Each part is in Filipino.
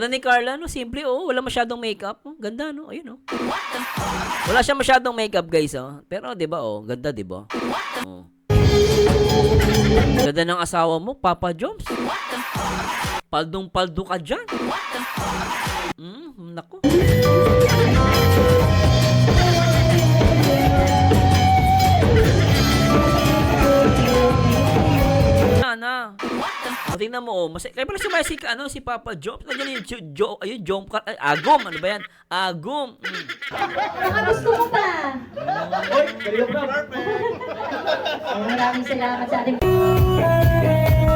Ganda ni Carla, no? Simple, oh. Wala masyadong makeup. Oh, ganda, no? Ayun, oh. Wala siya masyadong makeup, guys, oh. Pero, di ba, oh. Ganda, di ba? Oh. Ganda ng asawa mo, Papa Joms. Paldong-paldo ka dyan. Naku. Na. O, tingnan mo, oh. Kaya pala si si Papa Joms. Nandiyan yung Agum. Ano ba yan? Agum. Baka gusto mo pa. Maraming salamat sa ating...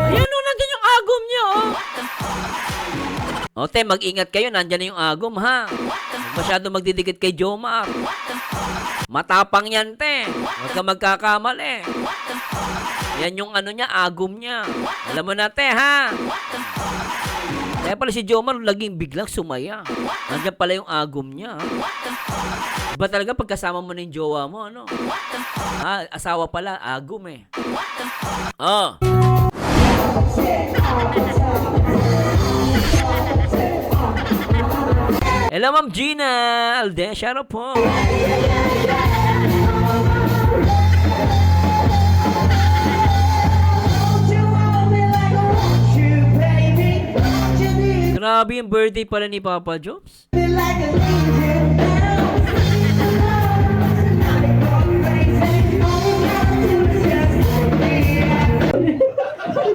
Ayan, oh, nandiyan yung Agum niya, oh. O, te, mag-ingat kayo. Nandiyan na yung Agum, ha? Masyado magdidikit kay Jomar. Matapang yan, te. Huwag ka magkakamali. Yan yung ano niya, Agum niya. Alam mo na, te, ha? Kaya pala si Jomar laging biglang sumaya. Nandiyan pala yung Agum niya, ha? Iba talaga pagkasama mo na yung jowa mo, ano? Ha, asawa pala, Agum, eh. Oh. Hello, Ma'am Gina Alde. Shout out po. Grabe yung birthday pala ni Papa Joms.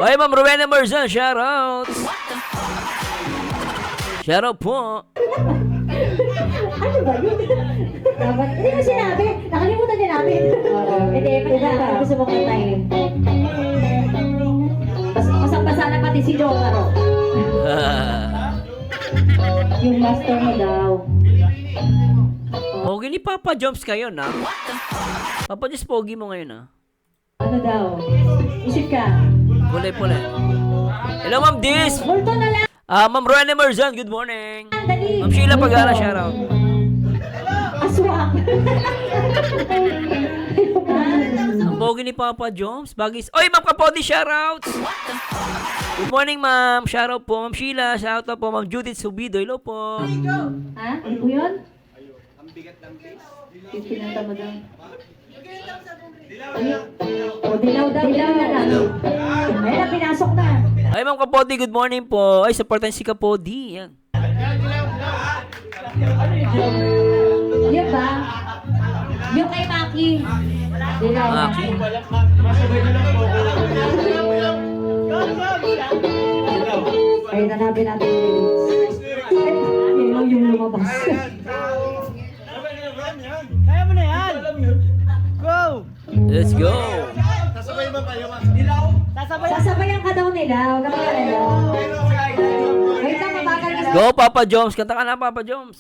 Oy, Ma'am Rowena Marzan, shoutouts. Shoutout po. Ano ba yun? Hindi mo sinabi. Nakalimutan din namin. Hindi, pag gusto mo kantahin. Basang-basa na pati si Jomar. Yung master mo daw. Pogi ni Papa Joms kayo, na? Papa Joms, pogi mo ngayon, na? Ano daw? Isip ka. Pule. Hello, Ma'am Dis. Multo na lang. Ma'am Rowena Marzan, good morning. Dali. Ma'am Sheila Pagara, shoutout. Aswang. Ang pogi ni Papa Joms. Bagis. Oy, Ma'am Kapodi, shoutouts. Good morning, Ma'am. Shoutout po, Ma'am Sheila. Shoutout po, Ma'am Judith Subido. Hello po. Ha? Ano po yun? Ang bigat ng case. Pinanta mo daw. O, dilaw daw. Dilaw na lang. Ayun, pinasok na. Ay, Ma'am Kapodi, good morning po. Ay, supportan si Kapodi. Yan. Yun ba? Yung kay Maki. Dilaw. Maki. Ay, nanapin natin yung lyrics. Dilaw yung lumabas. Kaya mo na yan! Go! Let's go. Sasabayan ka daw nila. Huwag ka mag-alala. Wait lang, mabagal ka. Go, Papa Joms. Kanta ka na, Papa Joms.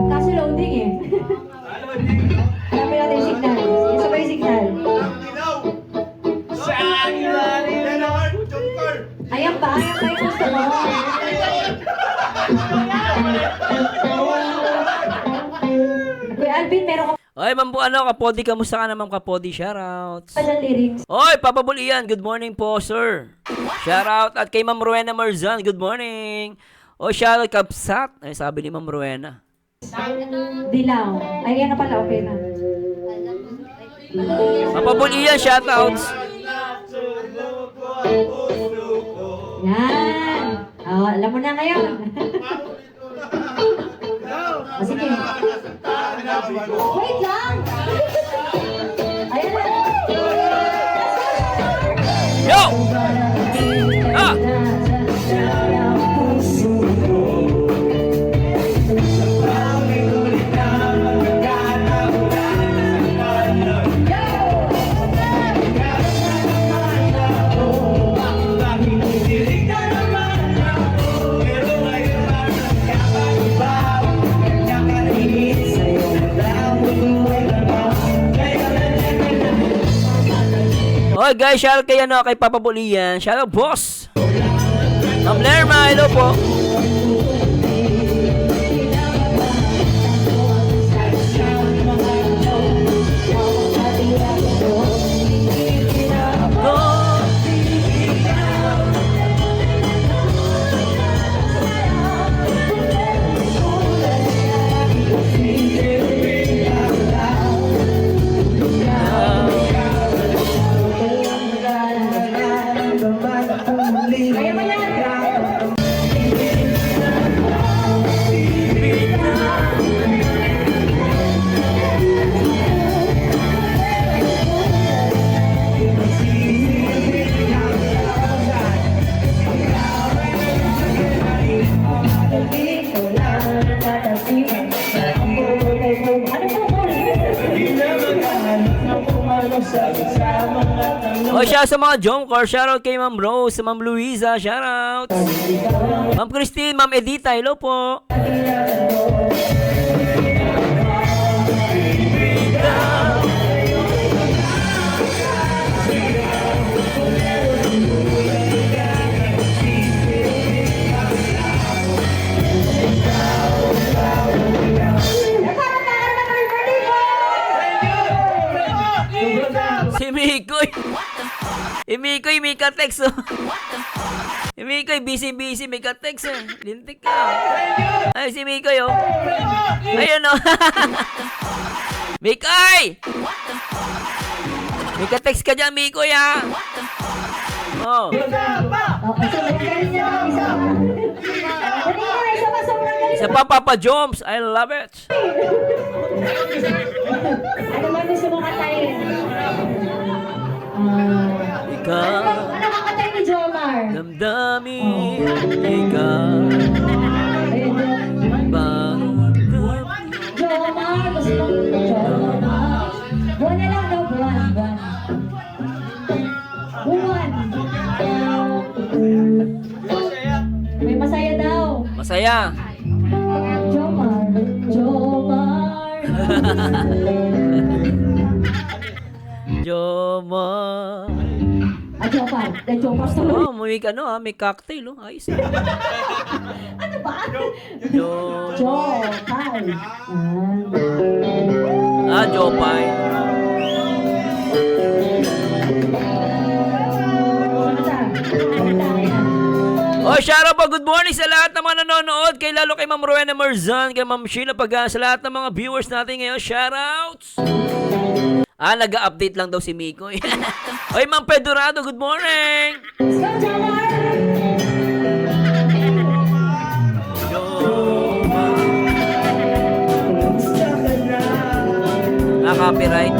Kaso loading eh. Hanapin natin yung signal. Yung sabay yung signal. Ayan ba? Ayan ba yung gusto mo? Kuya Alvin, meron ka Oy, Ma'am Kapodi, kamusta ka na, Ma'am Kapodi? Shoutouts. pa dyan lyrics. Oy, Papa Bulian, good morning po, sir. Shoutout. At kay Ma'am Rowena Marzan, good morning. O, shoutout Kapsat. Ay, sabi ni Ma'am Rowena. Dilaw. Ay, yan na pala. Okay na. Papa Bulian, shoutouts. Yan. Oh, alam mo na ngayon. Oh, sige. Wait lang. Ayan na. Yo! Ah! Oh, guys, shout out kay Papa Bulian. Shout out, boss. Ma'am Lerma, hello po. O siya sa mga Jomcar, shoutout kay Ma'am Rose, Ma'am Luisa, shoutout. Ma'am Christine, Ma'am Edita, hello po. Si Mikoy. Mikoy, may ka-text oh. Mikoy, busy, may ka-text eh. Lintik ka. Ay, si Mikoy oh. Ayun oh. Mikoy! May ka-text ka dyan, Mikoy ah. Oh. Isa pa, Papa Joms. I love it. Ano ba gusto mo katayin? Ikaw. Ano kakatayin ni Jomar? Damdamin. Ikaw. Bang. Jomar, gusto mo Jomar. Buwan na lang daw, buwan. Buwan. May masaya daw. Masaya. Jomar. Joma. Jomar. Jomar sa Oh, may ano may cocktail oh. Ayos. Ano ba? Jomar. Jomar. Jopay. Oh, shoutout po. Good morning sa lahat ng mga nanonood. Kay lalo kay Ma'am Rowena Marzan, kay Ma'am Sheila Pagan, sa lahat ng mga viewers natin ngayon. Shoutouts! Nag-update lang daw si Miko. Oy, Ma'am Pedorado, good morning! Let's go, Jomar! Copyright.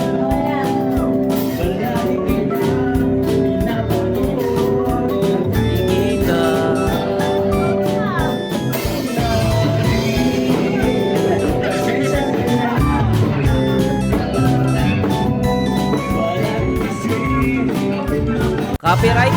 Copyright.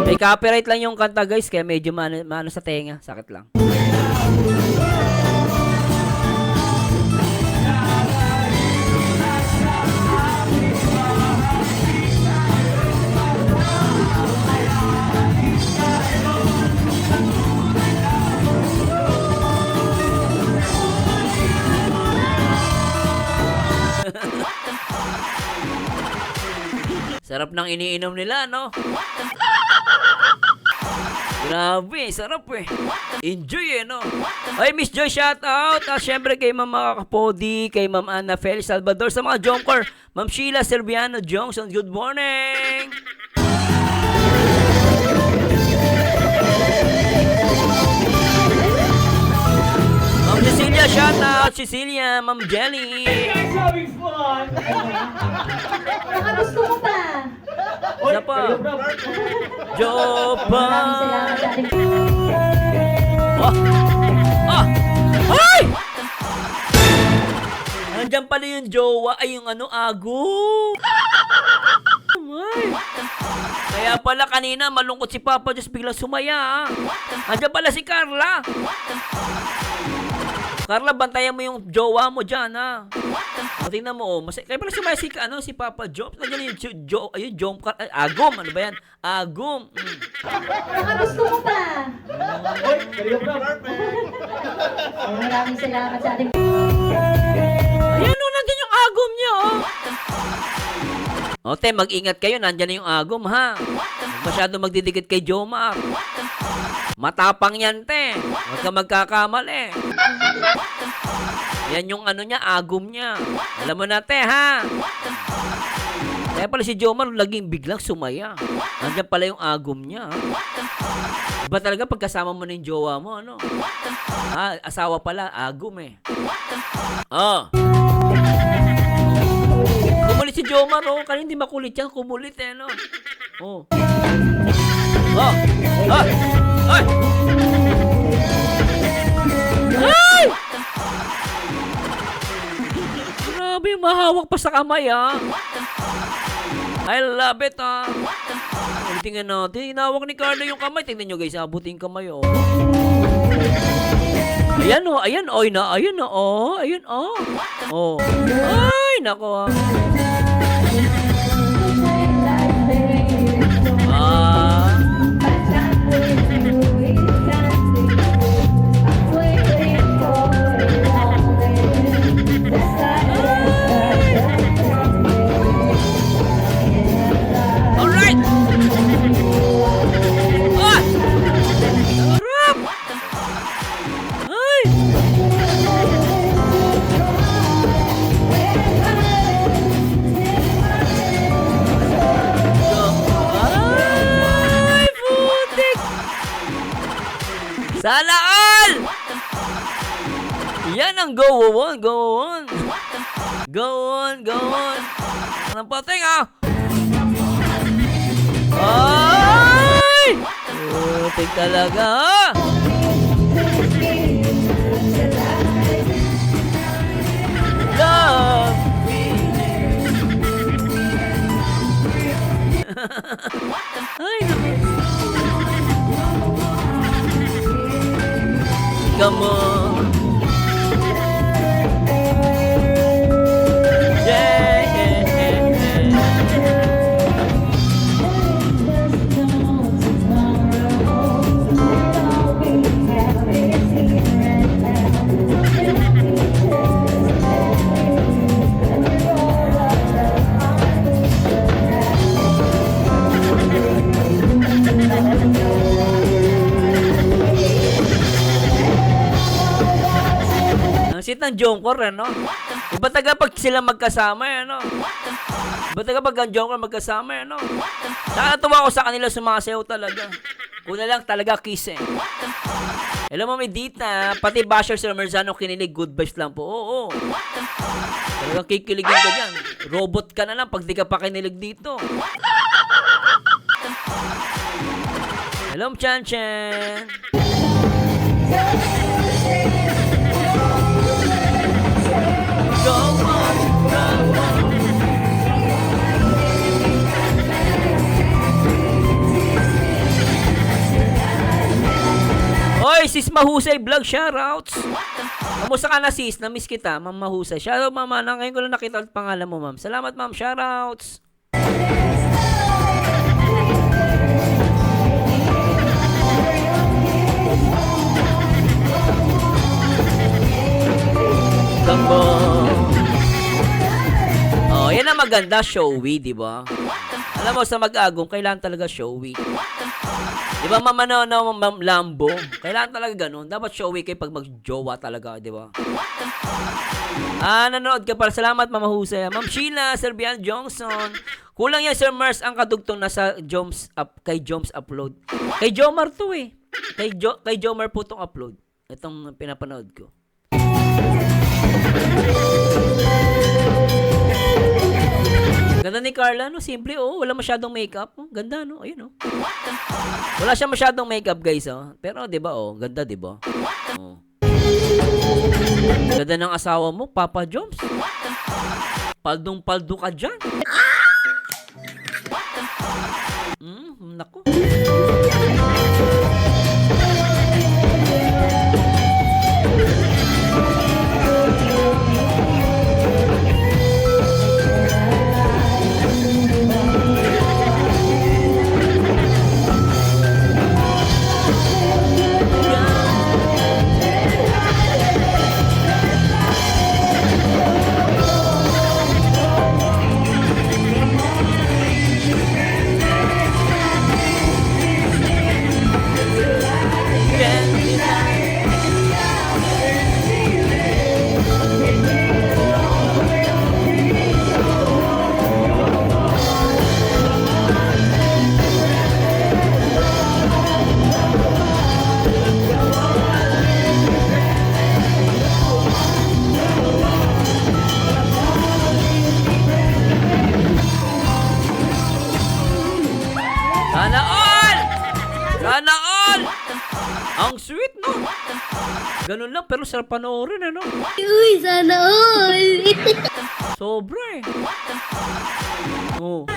May copyright lang yung kanta guys, kaya medyo maano sa tenga, sakit lang. Sarap ng iniinom nila, no? Grabe, sarap eh. Enjoy eh, no? Ay, Miss Joy, shout out. At syempre kay Ma'am Kapodi, kay Ma'am Ana Fel Salvador, sa mga Jomcar, Ma'am Sheila Serviano Johnson, good morning! Ma'am Cecilia, shout out. Cecilia, Ma'am Jelly. Having fun! Baka gusto mo pa. Isa pa. Jopa. Maraming salamat sa ating... Ay! Nandiyan pala yung jowa, ay yung ano, ago. Ay. Kaya pala kanina malungkot si Papa Diyos, biglang sumaya. Nandiyan pala si Carla. Carla, bantayan mo yung jowa mo dyan, ha? O, tingnan mo, oh. Kaya pala sumaya si Papa Job. Nandiyan yung Agom, ano ba yan? Agom. Baka gusto mo pa. Hoy, choreograph! Maraming salamat sa ating... Ayan, oh, nandiyan yung Agom niya, oh. O, te, mag-ingat kayo. Nandyan na yung agom, ha? Huwag masyado magdidikit kay Jomar. Matapang yan, te. Huwag ka magkakamali. Yan yung ano niya, agom niya. Alam mo na, te, ha? Kaya pala si Jomar laging biglang sumaya. Nandiyan pala yung agom niya, ha? Iba talaga pagkasama mo na yung jowa mo, ano? Ah, asawa pala, agom eh. Oh. Kumulit si Jomar, oh. Kanina hindi makulit yan. Kumulit eh, no? Oh. Oh. Ah. Ay! Ay! Grabe, mahawak pa sa kamay, ah. I love it, ah. Tingnan natin. Hinawak ni Carlo yung kamay. Tingnan nyo, guys. Abutin yung kamay, oh. Ayan, oh. Ayan, oh. Ayan, oh. Ayan, oh. Oh. Ay, nako, ah. Ah. Alright. Ah. Sarap. Ay. Ay, putik. Sana all. Yan ang go on, go on. Go on, go on. Anong pating, ah? Ay! Putik talaga, ha? Love. Ay, naku. Come on. Yeah, yeah, yeah, yeah. Ang sit ng Jomcor, ano? Iba taga pag sila magkasama, ano? Iba taga pag ang Jomcor magkasama, ano? Saka natuwa ko sa kanila sumasayaw talaga. Una lang talaga kiss, eh. Alam mo, may dita, pati Basher Sir Merzano kinilig, good vibes lang po. Oo. Talagang kikiligin ka dyan. Robot ka na lang pag di ka pa kinilig dito. Hello, Chan Chan. Go on, go on. Oy, sis Mahusay Vlog, shoutouts. Kamusta ka na, sis? Na-miss kita, Ma'am Mahusay. Shoutout, mama. Ngayon ko lang nakita ulit pangalan mo, ma'am. Salamat, ma'am. Shoutouts. Come on. Oh, yan ang maganda, showy, di ba? Alam mo, sa mag-agong, kailangan talaga showy. Di ba, Ma'am Lambo? Kailangan talaga ganun. Dapat showy kayo pag mag-jowa talaga, di ba? Nanonood ka pala. Salamat, Ma'am Husay. Ma'am Sheila, Sir Bian Johnson. Kulang yan, Sir Mars, ang kadugtong nasa kay Joms upload. Kay Jomar to, eh. Kay Jomar po itong upload. Itong pinapanood ko. Ganda ni Carla, no? Simple, oh. Wala masyadong makeup. Oh. Ganda, no? Ayun, oh. Wala siya masyadong makeup, guys, oh. Pero, di ba, oh. Ganda, di ba? Oh. Ganda ng asawa mo, Papa Joms. Paldong-paldo ka dyan. Naku. Ganun lang, pero sarap panoorin, ano? Uy, sana all! Sobra eh. Oh.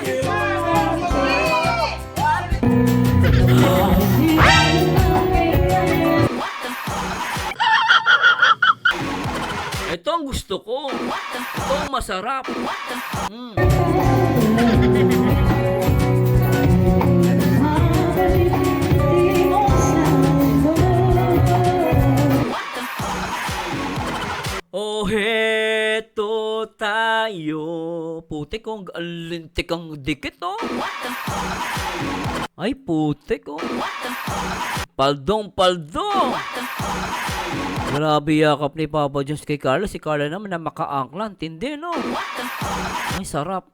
Ito ang gusto ko. Ito ang masarap. Oh, heto tayo. Putik, ang alintik ang dikit, oh. Ay, putik, oh. Paldong. Grabe yakap ni Papa Jones kay Carla. Si Carla naman na makaangklan. Tindi, no? Ay, sarap.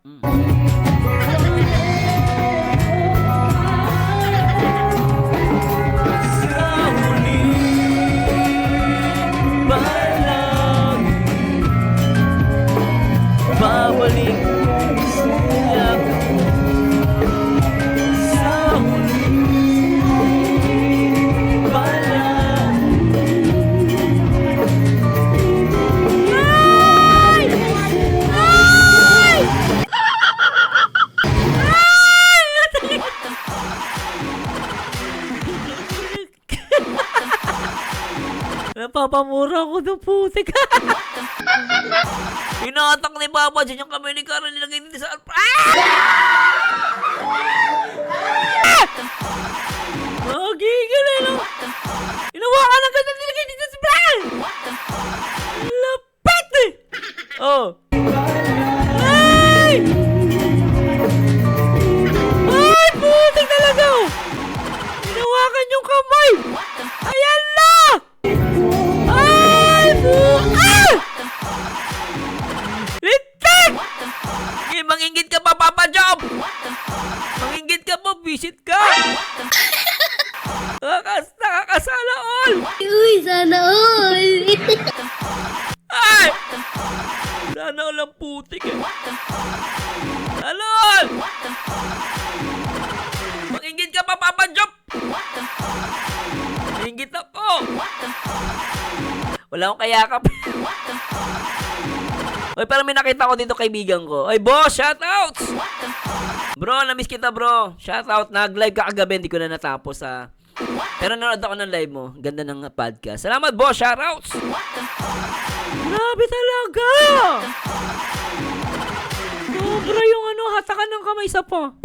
Babalik sa huli palang. Napapamura ko ng putik. Inatak ni Papa dyan yung kamay ni Carla, nilagay dito sa... Gigil eh, no? Inawakan ang ganda, nilagay dito sa... Lapit eh! Oh. Ay! Ay, putik talaga, oh! Inawakan yung kamay! Ayan na! Ay, Lintik! Okay, mangingit ka pa, Papa Job! Mangingit ka pa, visit ka! Nakakasala all! Uy, sana all! Ay! Sana all ang putik eh. Sana all! Mangingit ka pa, Papa Job! Mangingit ako! Wala akong kayakap. Oy, pero may nakita ko dito kaibigan ko. Oy, boss, shoutouts! Bro, na-miss kita, bro. Shoutout. Nag-live ka kagabi, hindi ko na natapos, ha. Pero nanood ako ng live mo. Ganda ng podcast. Salamat, boss. Shoutouts! Grabe talaga! Sobra yung hatakan ng kamay sa pa.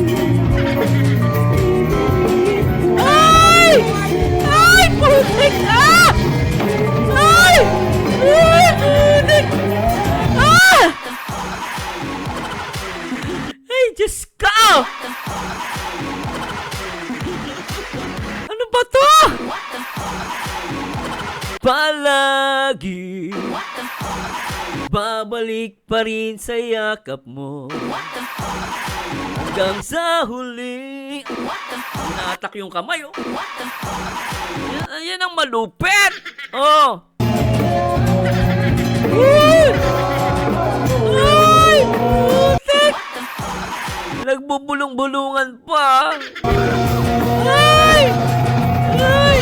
Ay! Ay! Putik! Ah! Ay! Ay! Putik! Ah! Ay, Diyos ka! Ano ba to? Palagi babalik pa rin sa yakap mo hanggang sa huli. Natak yung kamay, oh. Yan ang malupit. Oh. Ay! Putik! Nagbubulong-bulungan pa. Ay! Ay!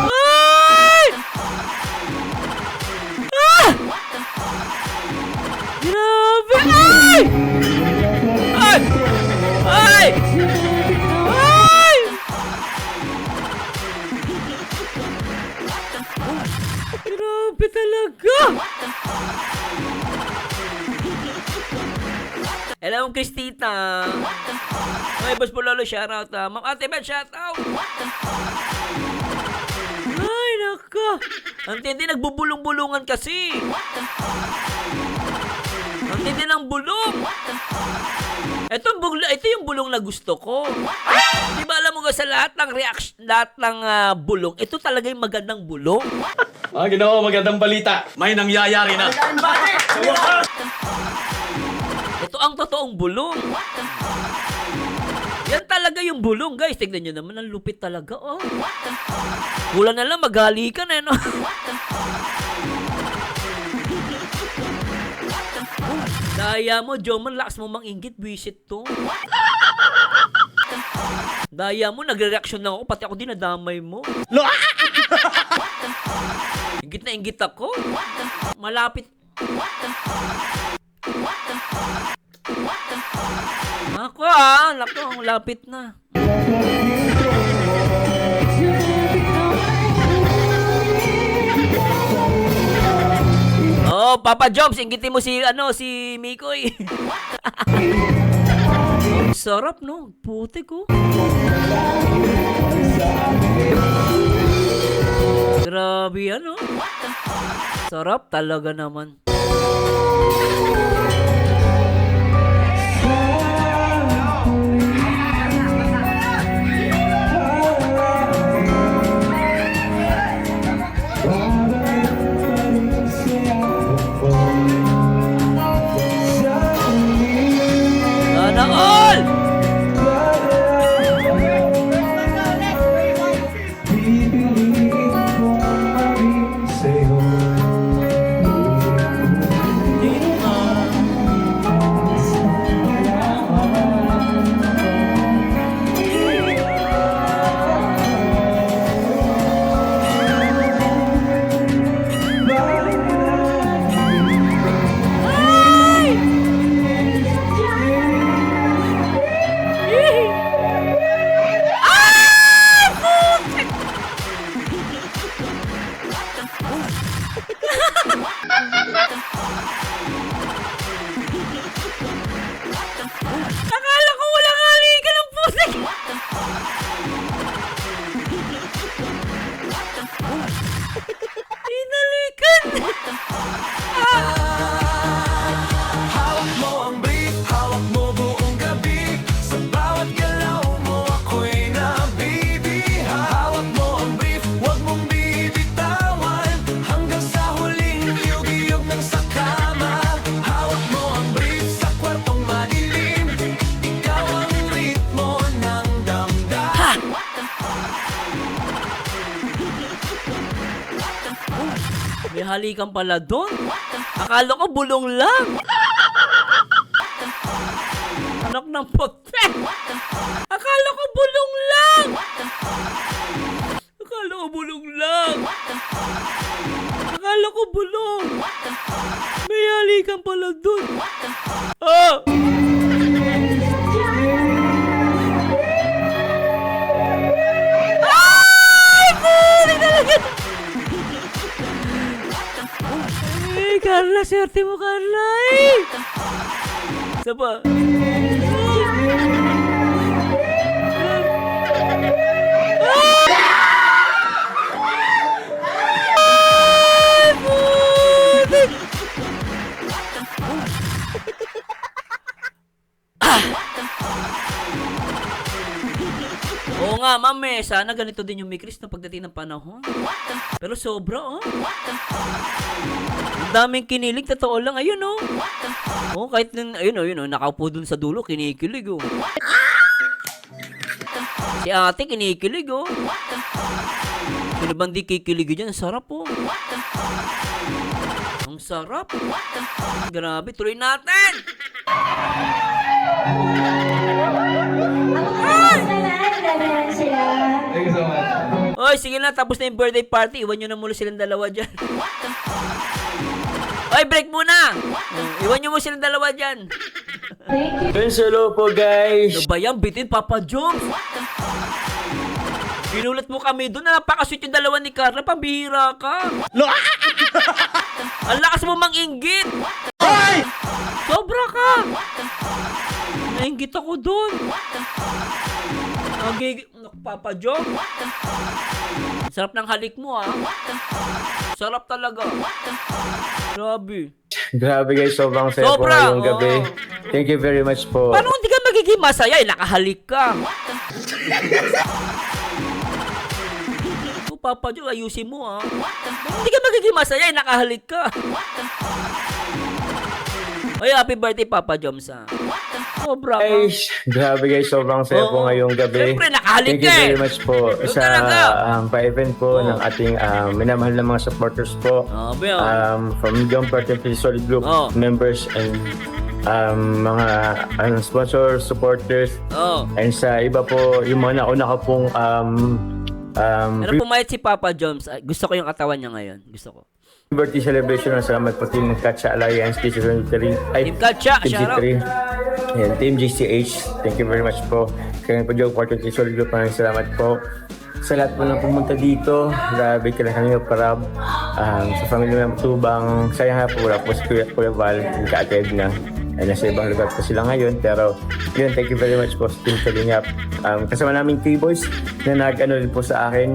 Ay! Ah! Grabe! Ay! Ay! Ay! Ay! Grabe talaga! Hello, Christita. Ay, boss po lolo, shoutout. Ma'am Ate Ben, shoutout. Ay, naka. Ang tindi, nagbubulong-bulungan kasi. Ang tindi ng bulong. Ito yung bulong na gusto ko. Di ba alam mo sa lahat ng reaction, lahat ng bulong, ito talaga yung magandang bulong. Ginawa, magandang balita. May nangyayari na. Ito ang totoong bulong. Yan talaga yung bulong, guys. Tignan nyo naman, ang lupit talaga, oh. Kulang na lang, maghalikan, eh, no? Daya mo, Joman, lakas mo mang inggit, visit to. Daya mo, nagre-reaction lang ako, pati ako dinadamay mo. Ingit na ingit ako. Malapit. Ako lako, lapit na. Oh, Papa Jobs, inggitin mo si si Mikoy. Ang sarap no, putik ko. Grabe sarap talaga naman. Sana all! Akala ko walang halikan ng putik! Hinalikan! Hawak mo ang brief, hawak mo buong gabi. Sa bawat galaw mo ako'y nabibiha. Hawak mo ang brief, huwag mong bibitawan. Hanggang sa huling liyog-iyog ng sakama. Hawak mo ang brief sa kwartong madilim. Ikaw ang ritmo ng damdamin. May halikan pala doon. Akala ko bulong lang. Anak ng puti. Akala ko bulong lang. Akala ko bulong lang. Akala ko bulong. May halikan pala doon. Oh! Ay! Puli talaga! Ay, Carla, swerte mo, Carla. Ay! Isa pa. Ay, putik! Oo nga, ma'am eh. Sana ganito din yung Mikris na pagdating ng panahon. Pero sobra, oh. Ang daming kinilig, totoo lang. Ayun, oh. Oh, kahit nung, ayun, oh, nakaupo dun sa dulo, kinikilig, oh. Si ate, kinikilig, oh. Sino bang di kikilig dyan? Ang sarap, oh. Ang sarap. Grabe, tuloy natin! Naman sila. Thank you so much. Oy, sige na, tapos na yung birthday party. Iwan nyo na muna silang dalawa dyan. Oy, break muna! Iwan nyo mo silang dalawa dyan. Thank you. Friends, hello po guys! Ano ba yan? Bitin, Papa Jones? Ginulat mo kami doon na napakasweet yung dalawa ni Carla. Pambihira ka. Ang lakas mo mang-inggit. Sobra ka. Nainggit ako doon. Papa Jones. Sarap ng halik mo, ah. Sarap talaga. Grabe. Grabe guys, sobrang saya po Sobra, ngayong gabi. oo. Thank you very much po. Paano hindi ka magiging masaya? Nakahalik ka. Papa Joe, ayusin mo, ah. Hindi ka magiging masaya, nakahalik ka. Ay, happy birthday, Papa Joms, ah. Sobra ka. Guys, grabe guys, sobrang saya po Oo. ngayong gabi. Siyempre, nakahalik Thank you ka eh. very much po Doon sa talaga. pa-event po Oo. ng ating minamahal na mga supporters po. Sabi, ah. From Jumper Temple Solid Group Oo. members and mga sponsors, supporters, Oh. and sa iba po, yung mga nauna ko pong Pero pumayat si Papa Joms. Ay, gusto ko yung katawan niya ngayon. Gusto ko. birthday celebration. Salamat po Team Katsa Alliance, TC23, Team Katsa, Team shout out. G3, and Team GCH. Thank you very much po. Kaya po Joe, Quarter Solid Group, maraming salamat po. Sa lahat po na pumunta dito, grabe ka na kami parab. Sa family ng Tubang, sayang nga po, wala po si Kuya Val, nagka-attend na. Ay, nasa ibang lugar po sila ngayon, pero yun, thank you very much po sa Team Kalingap. Kasama namin K-Boys na nag-ano rin po sa akin,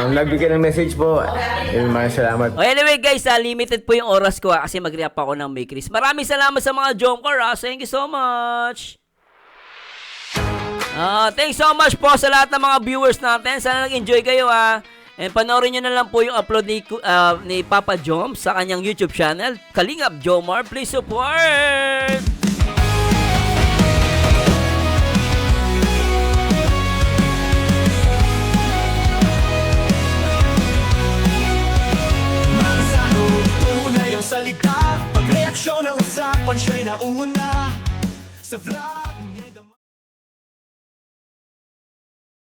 nagbigay ng message po. Yun, maraming salamat. Oh, anyway guys, limited po yung oras ko kasi mag-react pa ako ng May Chris. Maraming salamat sa mga Jomcar. Thank you so much. Thanks so much po sa lahat ng mga viewers natin. Sana nag-enjoy kayo And panoorin nyo na lang po yung upload ni Papa Jom sa kanyang YouTube channel, Kalingap Jomar. Please support! Magsano, tunay ang salita. Pag reaksyon ang usapan, siya'y nauna sa vlog.